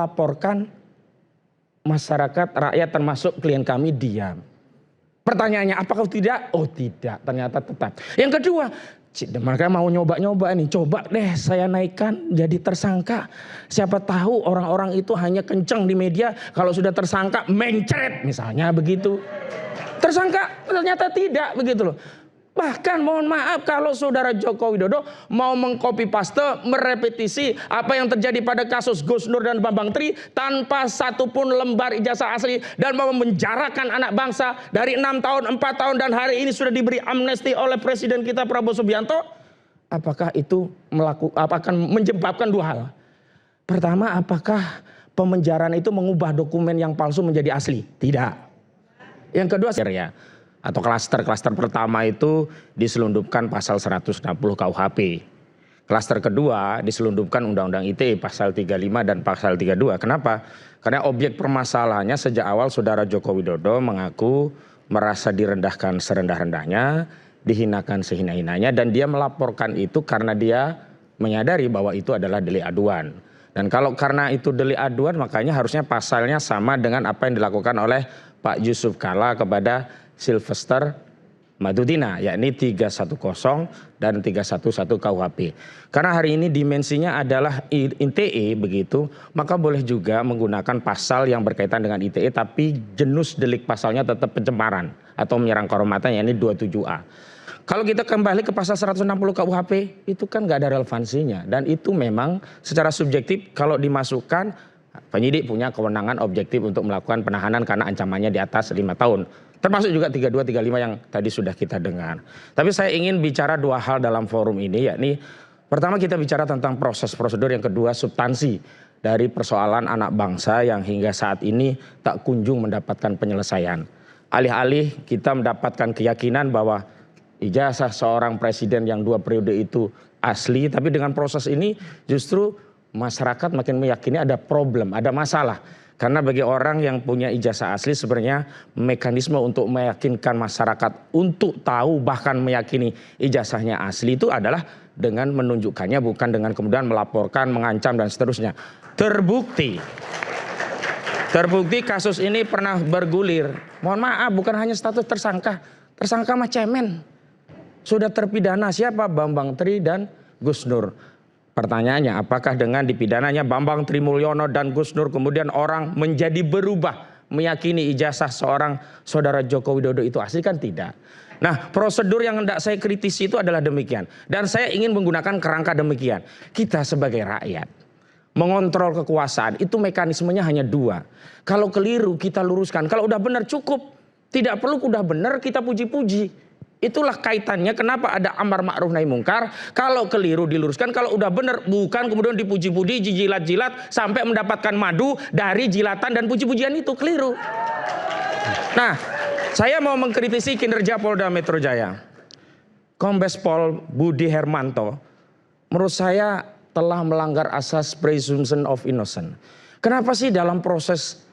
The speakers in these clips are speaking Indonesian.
melaporkan masyarakat, rakyat termasuk klien kami diam. Pertanyaannya apakah tidak? Oh tidak, ternyata tetap. Yang kedua, mereka mau nyoba-nyoba nih, coba deh saya naikkan jadi tersangka. Siapa tahu orang-orang itu hanya kenceng di media, kalau sudah tersangka mencret misalnya begitu. Tersangka ternyata tidak begitu loh. Bahkan mohon maaf kalau saudara Joko Widodo mau mengcopy paste, merepetisi apa yang terjadi pada kasus Gus Nur dan Bambang Tri tanpa satupun lembar ijazah asli dan mau memenjarakan anak bangsa dari 6 tahun, 4 tahun dan hari ini sudah diberi amnesti oleh Presiden kita Prabowo Subianto. Apakah itu akan menyebabkan dua hal? Pertama, apakah pemenjaraan itu mengubah dokumen yang palsu menjadi asli? Tidak. Yang kedua, ya. Atau klaster pertama itu diselundupkan pasal 160 KUHP. Klaster kedua diselundupkan Undang-Undang ITE pasal 35 dan pasal 32. Kenapa? Karena objek permasalahannya sejak awal saudara Joko Widodo mengaku merasa direndahkan serendah-rendahnya, dihinakan sehina-hinanya, dan dia melaporkan itu karena dia menyadari bahwa itu adalah delik aduan. Dan kalau karena itu delik aduan, makanya harusnya pasalnya sama dengan apa yang dilakukan oleh Pak Yusuf Kalla kepada Sylvester Madudina, yakni 310 dan 311 KUHP. Karena hari ini dimensinya adalah ITE begitu, maka boleh juga menggunakan pasal yang berkaitan dengan ITE, tapi jenis delik pasalnya tetap pencemaran atau menyerang kehormatan, yakni 27A. Kalau kita kembali ke pasal 160 KUHP, itu kan nggak ada relevansinya. Dan itu memang secara subjektif kalau dimasukkan, penyidik punya kewenangan objektif untuk melakukan penahanan karena ancamannya di atas 5 tahun. Termasuk juga 32, 35 yang tadi sudah kita dengar. Tapi saya ingin bicara dua hal dalam forum ini, yakni pertama kita bicara tentang proses prosedur, yang kedua substansi dari persoalan anak bangsa yang hingga saat ini tak kunjung mendapatkan penyelesaian. Alih-alih kita mendapatkan keyakinan bahwa ijazah seorang presiden yang 2 periode itu asli, tapi dengan proses ini justru masyarakat makin meyakini ada problem, ada masalah. Karena bagi orang yang punya ijazah asli sebenarnya mekanisme untuk meyakinkan masyarakat untuk tahu bahkan meyakini ijazahnya asli itu adalah dengan menunjukkannya, bukan dengan kemudian melaporkan, mengancam dan seterusnya. Terbukti kasus ini pernah bergulir. Mohon maaf, bukan hanya status tersangka. Tersangka mah cemen. Sudah terpidana siapa? Bambang Tri dan Gus Nur. Pertanyaannya, apakah dengan dipidananya Bambang Tri Mulyono dan Gus Nur kemudian orang menjadi berubah meyakini ijazah seorang saudara Joko Widodo itu asli? Kan tidak. Nah, prosedur yang hendak saya kritisi itu adalah demikian. Dan saya ingin menggunakan kerangka demikian. Kita sebagai rakyat mengontrol kekuasaan itu mekanismenya hanya 2. Kalau keliru kita luruskan, kalau udah benar cukup. Tidak perlu udah benar kita puji-puji. Itulah kaitannya kenapa ada amar ma'ruf nahi mungkar. Kalau keliru diluruskan, kalau udah benar bukan kemudian dipuji-puji, jilat-jilat sampai mendapatkan madu dari jilatan dan puji-pujian itu, keliru. Nah, saya mau mengkritisi kinerja Polda Metro Jaya. Kombes Pol Budi Hermanto menurut saya telah melanggar asas presumption of innocence. Kenapa sih dalam proses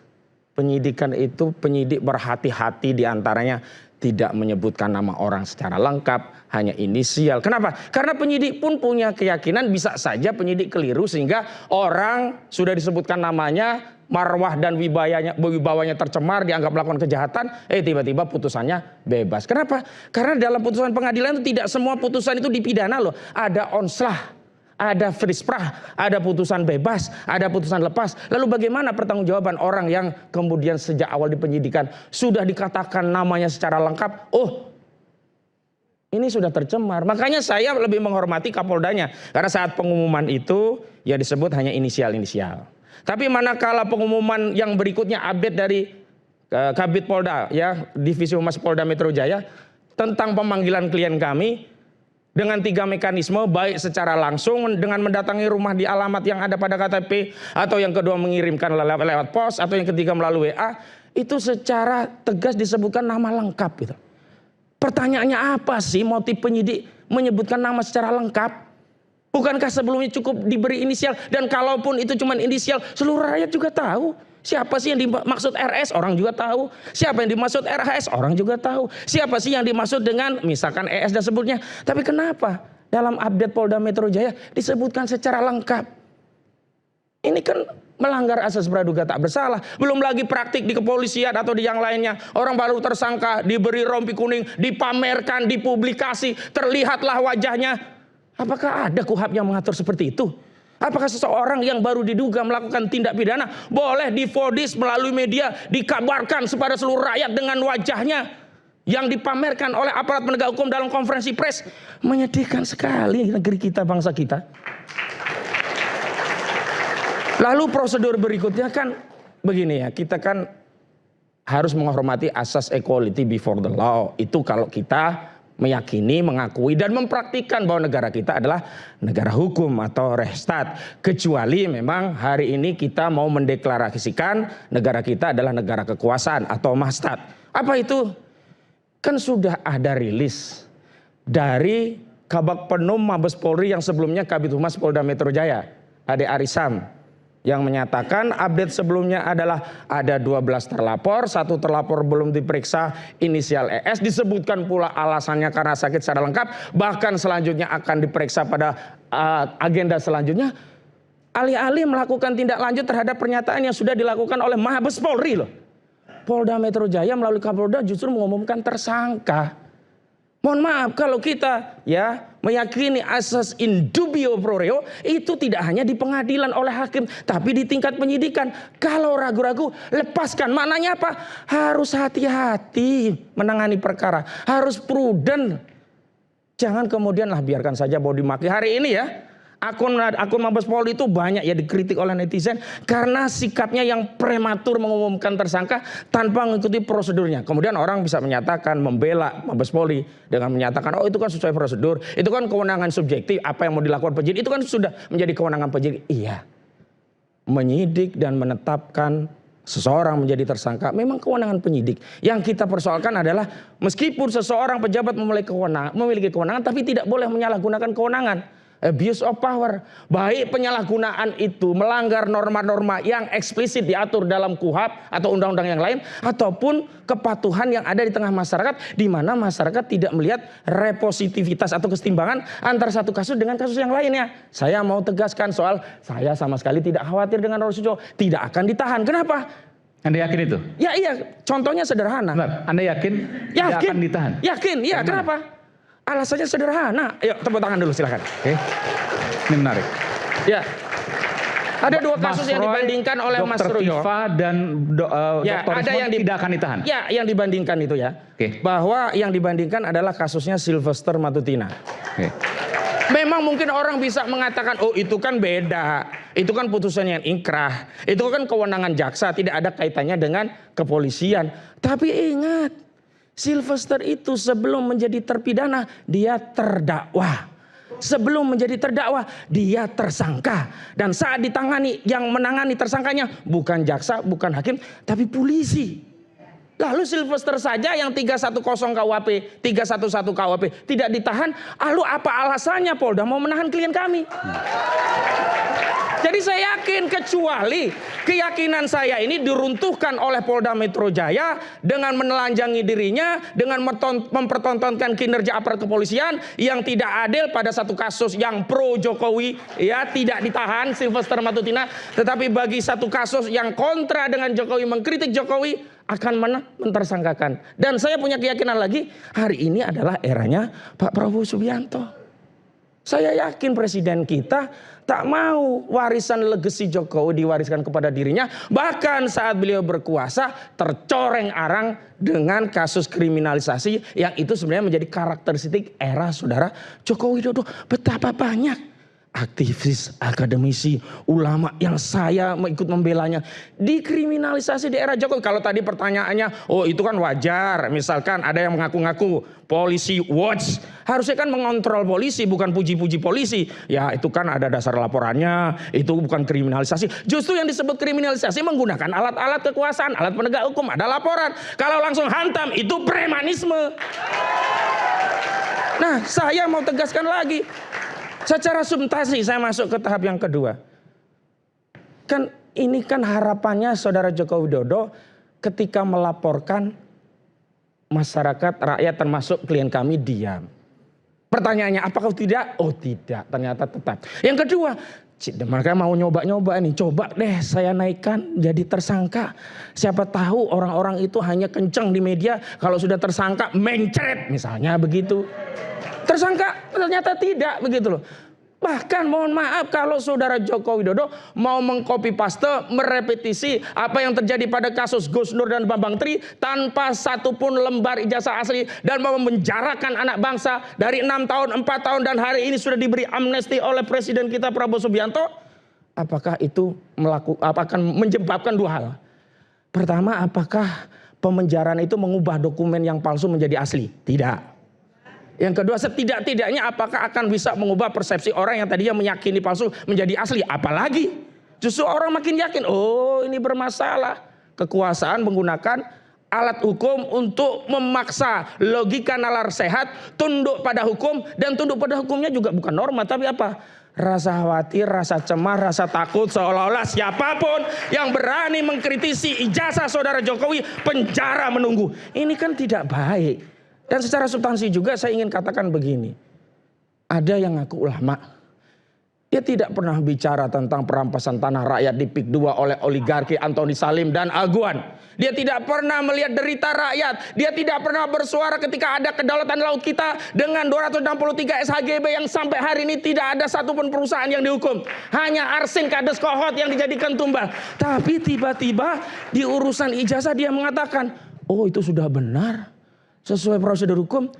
penyidikan itu penyidik berhati-hati diantaranya tidak menyebutkan nama orang secara lengkap, hanya inisial. Kenapa? Karena penyidik pun punya keyakinan bisa saja penyidik keliru sehingga orang sudah disebutkan namanya, marwah dan wibawanya tercemar, dianggap melakukan kejahatan, tiba-tiba putusannya bebas. Kenapa? Karena dalam putusan pengadilan itu tidak semua putusan itu dipidana loh. Ada onslah, ada frisprah, ada putusan bebas, ada putusan lepas. Lalu bagaimana pertanggungjawaban orang yang kemudian sejak awal di penyidikan sudah dikatakan namanya secara lengkap, oh ini sudah tercemar. Makanya saya lebih menghormati Kapoldanya. Karena saat pengumuman itu ya disebut hanya inisial-inisial. Tapi manakala pengumuman yang berikutnya update dari Kabid Polda, ya Divisi Humas Polda Metro Jaya, tentang pemanggilan klien kami, dengan 3 mekanisme, baik secara langsung dengan mendatangi rumah di alamat yang ada pada KTP, atau yang kedua mengirimkan lewat pos, atau yang ketiga melalui WA, itu secara tegas disebutkan nama lengkap gitu. Pertanyaannya apa sih motif penyidik menyebutkan nama secara lengkap? Bukankah sebelumnya cukup diberi inisial? Dan kalaupun itu cuma inisial, seluruh rakyat juga tahu. Siapa sih yang dimaksud RS? Orang juga tahu. Siapa yang dimaksud RHS? Orang juga tahu. Siapa sih yang dimaksud dengan misalkan ES dan sebutnya? Tapi kenapa dalam update Polda Metro Jaya disebutkan secara lengkap? Ini kan melanggar asas praduga tak bersalah. Belum lagi praktik di kepolisian atau di yang lainnya. Orang baru tersangka diberi rompi kuning, dipamerkan, dipublikasi, terlihatlah wajahnya. Apakah ada KUHP yang mengatur seperti itu? Apakah seseorang yang baru diduga melakukan tindak pidana boleh divonis melalui media, dikabarkan kepada seluruh rakyat dengan wajahnya yang dipamerkan oleh aparat penegak hukum dalam konferensi pers? Menyedihkan sekali negeri kita, bangsa kita. Lalu prosedur berikutnya kan begini ya, kita kan harus menghormati asas equality before the law. Itu kalau kita meyakini, mengakui dan mempraktikkan bahwa negara kita adalah negara hukum atau Rechtsstaat. Kecuali memang hari ini kita mau mendeklarasikan negara kita adalah negara kekuasaan atau Mahstat. Apa itu? Kan sudah ada rilis dari Kabag Penum Mabes Polri yang sebelumnya Kabid Humas Polda Metro Jaya, Ade Arisam, yang menyatakan update sebelumnya adalah ada 12 terlapor, 1 terlapor belum diperiksa, inisial ES, disebutkan pula alasannya karena sakit secara lengkap, bahkan selanjutnya akan diperiksa pada agenda selanjutnya. Alih-alih melakukan tindak lanjut terhadap pernyataan yang sudah dilakukan oleh Mabes Polri loh. Polda Metro Jaya melalui Kapolda justru mengumumkan tersangka. Mohon maaf kalau kita ya meyakini asas in dubio pro reo itu tidak hanya di pengadilan oleh hakim tapi di tingkat penyidikan. Kalau ragu-ragu lepaskan. Maknanya apa? Harus hati-hati menangani perkara, harus prudent. Jangan kemudian biarkan saja bahwa dimaki. Hari ini ya akun Mabes Polri itu banyak ya dikritik oleh netizen karena sikapnya yang prematur mengumumkan tersangka tanpa mengikuti prosedurnya. Kemudian orang bisa menyatakan membela Mabes Polri dengan menyatakan oh itu kan sesuai prosedur, itu kan kewenangan subjektif, apa yang mau dilakukan penyidik itu kan sudah menjadi kewenangan penyidik. Iya, menyidik dan menetapkan seseorang menjadi tersangka memang kewenangan penyidik. Yang kita persoalkan adalah meskipun seseorang pejabat memiliki kewenangan tapi tidak boleh menyalahgunakan kewenangan. Abuse of power, baik penyalahgunaan itu melanggar norma-norma yang eksplisit diatur dalam KUHP atau undang-undang yang lain, ataupun kepatuhan yang ada di tengah masyarakat, di mana masyarakat tidak melihat repositivitas atau kesetimbangan antara satu kasus dengan kasus yang lainnya. Saya mau tegaskan soal saya sama sekali tidak khawatir dengan Roy Suryo, tidak akan ditahan. Kenapa? Anda yakin itu? Ya iya, contohnya sederhana. Benar. Anda yakin tidak akan ditahan? Yakin, iya. Kenapa? Alasannya sederhana. Ayo tepuk tangan dulu silakan. Oke. Ini menarik. Ya. Ada 2 kasus yang dibandingkan oleh Mas Suryo. Dr. Tifa dan ya, Dr. ada yang tidak akan ditahan. Ya, yang dibandingkan itu ya. Oke. Bahwa yang dibandingkan adalah kasusnya Sylvester Matutina. Oke. Memang mungkin orang bisa mengatakan, oh itu kan beda. Itu kan putusannya yang inkrah. Itu kan kewenangan jaksa, tidak ada kaitannya dengan kepolisian. Tapi ingat, Sylvester itu sebelum menjadi terpidana, dia terdakwa. Sebelum menjadi terdakwa, dia tersangka. Dan saat ditangani, yang menangani tersangkanya bukan jaksa, bukan hakim, tapi polisi. Lalu Sylvester saja yang 310 KUHP, 311 KUHP tidak ditahan. Lalu apa alasannya Polda mau menahan klien kami? Jadi saya yakin kecuali keyakinan saya ini diruntuhkan oleh Polda Metro Jaya dengan menelanjangi dirinya, dengan mempertontonkan kinerja aparat kepolisian yang tidak adil pada satu kasus yang pro Jokowi, ya tidak ditahan Sylvester Matutina, tetapi bagi satu kasus yang kontra dengan Jokowi, mengkritik Jokowi, akan mentersangkakan. Dan saya punya keyakinan lagi, hari ini adalah eranya Pak Prabowo Subianto. Saya yakin presiden kita tak mau warisan legasi Jokowi diwariskan kepada dirinya. Bahkan saat beliau berkuasa tercoreng arang dengan kasus kriminalisasi yang itu sebenarnya menjadi karakteristik era saudara Joko Widodo. Betapa banyak aktivis, akademisi, ulama yang saya ikut membelanya dikriminalisasi di era Jokowi. Kalau tadi pertanyaannya, oh itu kan wajar. Misalkan ada yang mengaku-ngaku polisi watch, harusnya kan mengontrol polisi, bukan puji-puji polisi. Ya itu kan ada dasar laporannya, itu bukan kriminalisasi. Justru yang disebut kriminalisasi menggunakan alat-alat kekuasaan, alat penegak hukum, ada laporan. Kalau langsung hantam, itu premanisme. Nah, saya mau tegaskan lagi. Secara substansi saya masuk ke tahap yang kedua. Kan ini kan harapannya saudara Joko Widodo ketika melaporkan masyarakat, rakyat termasuk klien kami diam. Pertanyaannya apakah tidak? Oh tidak, ternyata tetap. Yang kedua, Mereka mau nyoba-nyoba nih, coba deh saya naikkan jadi tersangka. Siapa tahu orang-orang itu hanya kenceng di media, kalau sudah tersangka mencret misalnya begitu. Tersangka ternyata tidak begitu loh. Bahkan mohon maaf kalau saudara Joko Widodo mau mengcopy paste, merepetisi apa yang terjadi pada kasus Gus Nur dan Bambang Tri tanpa satupun lembar ijazah asli dan mau memenjarakan anak bangsa dari 6 tahun, 4 tahun dan hari ini sudah diberi amnesti oleh Presiden kita Prabowo Subianto. Apakah itu akan menyebabkan dua hal? Pertama, apakah pemenjaraan itu mengubah dokumen yang palsu menjadi asli? Tidak. Yang kedua, setidak-tidaknya apakah akan bisa mengubah persepsi orang yang tadinya meyakini palsu menjadi asli? Apalagi justru orang makin yakin, oh ini bermasalah. Kekuasaan menggunakan alat hukum untuk memaksa logika nalar sehat, tunduk pada hukum, dan tunduk pada hukumnya juga bukan norma, tapi apa? Rasa khawatir, rasa cemas, rasa takut, seolah-olah siapapun yang berani mengkritisi ijazah saudara Jokowi, penjara menunggu. Ini kan tidak baik. Dan secara substansi juga saya ingin katakan begini. Ada yang ngaku ulama. Dia tidak pernah bicara tentang perampasan tanah rakyat di PIK 2 oleh oligarki Antoni Salim dan Aguan. Dia tidak pernah melihat derita rakyat. Dia tidak pernah bersuara ketika ada kedaulatan laut kita dengan 263 SHGB yang sampai hari ini tidak ada satupun perusahaan yang dihukum. Hanya Arsin Kades Kohot yang dijadikan tumbal. Tapi tiba-tiba di urusan ijazah dia mengatakan, oh itu sudah benar. Sesuai prosedur hukum.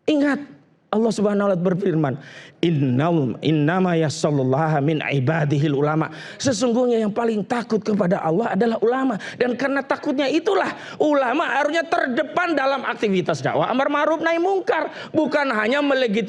Ingat, Allah Subhanahu wa taala berfirman, innama yasallallahu min ibadihil ulama. Sesungguhnya yang paling takut kepada Allah adalah ulama. Dan karena takutnya itulah ulama harusnya terdepan dalam aktivitas dakwah amar ma'ruf nahi mungkar, bukan hanya melegitimasi